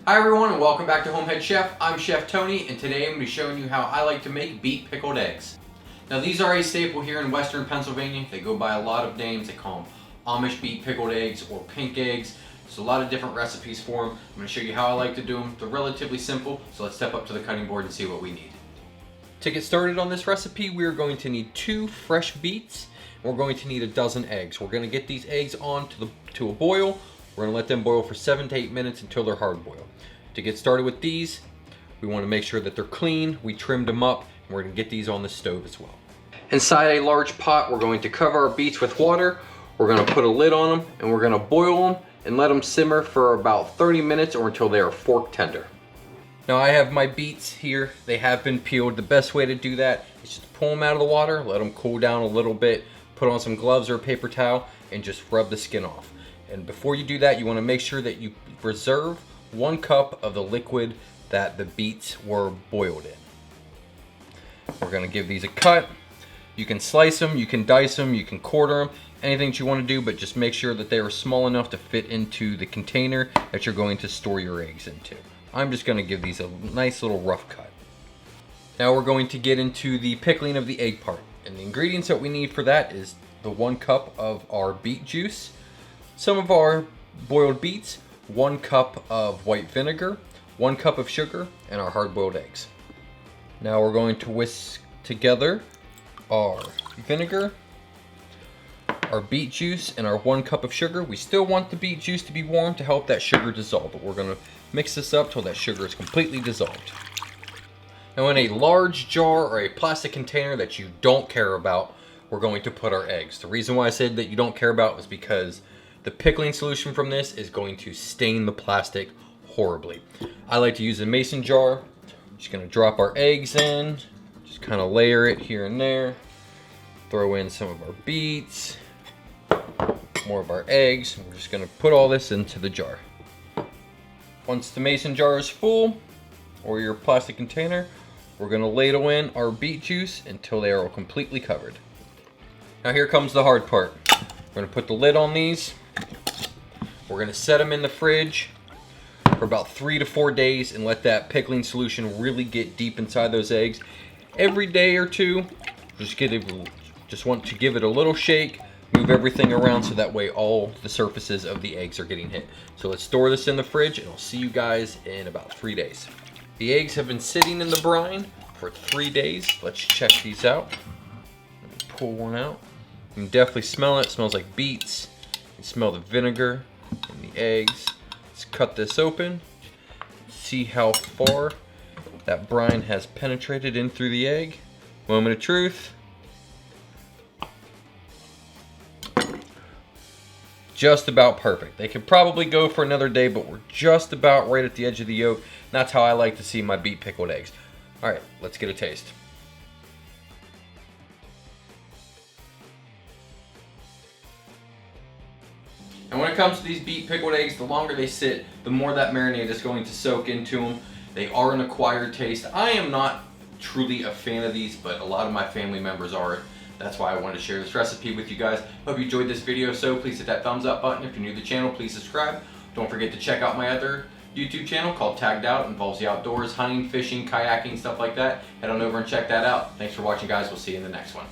Hi everyone and welcome back to Homehead Chef. I'm Chef Tony and today I'm going to be showing you how I like to make beet pickled eggs. Now these are a staple here in western Pennsylvania. They go by a lot of names. They call them Amish beet pickled eggs or pink eggs. There's a lot of different recipes for them. I'm going to show you how I like to do them. They're relatively simple, so let's step up to the cutting board and see what we need. To get started on this recipe, we're going to need 2 fresh beets. We're going to need a dozen eggs. We're going to get these eggs on to a boil. We're going to let them boil for 7 to 8 minutes until they're hard boiled. To get started with these, we want to make sure that they're clean. We trimmed them up, and we're going to get these on the stove as well. Inside a large pot, we're going to cover our beets with water. We're going to put a lid on them, and we're going to boil them and let them simmer for about 30 minutes or until they are fork tender. Now I have my beets here. They have been peeled. The best way to do that is just pull them out of the water, let them cool down a little bit, put on some gloves or a paper towel, and just rub the skin off. And before you do that, you want to make sure that you reserve 1 cup of the liquid that the beets were boiled in. We're going to give these a cut. You can slice them, you can dice them, you can quarter them, anything that you want to do, but just make sure that they are small enough to fit into the container that you're going to store your eggs into. I'm just going to give these a nice little rough cut. Now we're going to get into the pickling of the egg part. And the ingredients that we need for that is the 1 cup of our beet juice, some of our boiled beets, 1 cup of white vinegar, 1 cup of sugar, and our hard-boiled eggs. Now we're going to whisk together our vinegar, our beet juice, and our 1 cup of sugar. We still want the beet juice to be warm to help that sugar dissolve, but we're going to mix this up till that sugar is completely dissolved. Now in a large jar or a plastic container that you don't care about, we're going to put our eggs. The reason why I said that you don't care about is because the pickling solution from this is going to stain the plastic horribly. I like to use a mason jar. Just going to drop our eggs in, just kind of layer it here and there. Throw in some of our beets, more of our eggs. We're just going to put all this into the jar. Once the mason jar is full, or your plastic container, we're going to ladle in our beet juice until they are completely covered. Now here comes the hard part. We're going to put the lid on these. We're going to set them in the fridge for about 3 to 4 days and let that pickling solution really get deep inside those eggs. Every day or two, just want to give it a little shake, move everything around so that way all the surfaces of the eggs are getting hit. So let's store this in the fridge and I'll see you guys in about 3 days. The eggs have been sitting in the brine for 3 days. Let's check these out. Let me pull one out. You can definitely smell it. It smells like beets. You can smell the vinegar and the eggs. Let's cut this open. See how far that brine has penetrated in through the egg. Moment of truth. Just about perfect. They could probably go for another day, but we're just about right at the edge of the yolk. And that's how I like to see my beet pickled eggs. All right, let's get a taste. And when it comes to these beet pickled eggs, the longer they sit, the more that marinade is going to soak into them. They are an acquired taste. I am not truly a fan of these, but a lot of my family members are. That's why I wanted to share this recipe with you guys. Hope you enjoyed this video, so please hit that thumbs up button. If you're new to the channel, please subscribe. Don't forget to check out my other YouTube channel called Tagged Out. It involves the outdoors, hunting, fishing, kayaking, stuff like that. Head on over and check that out. Thanks for watching, guys. We'll see you in the next one.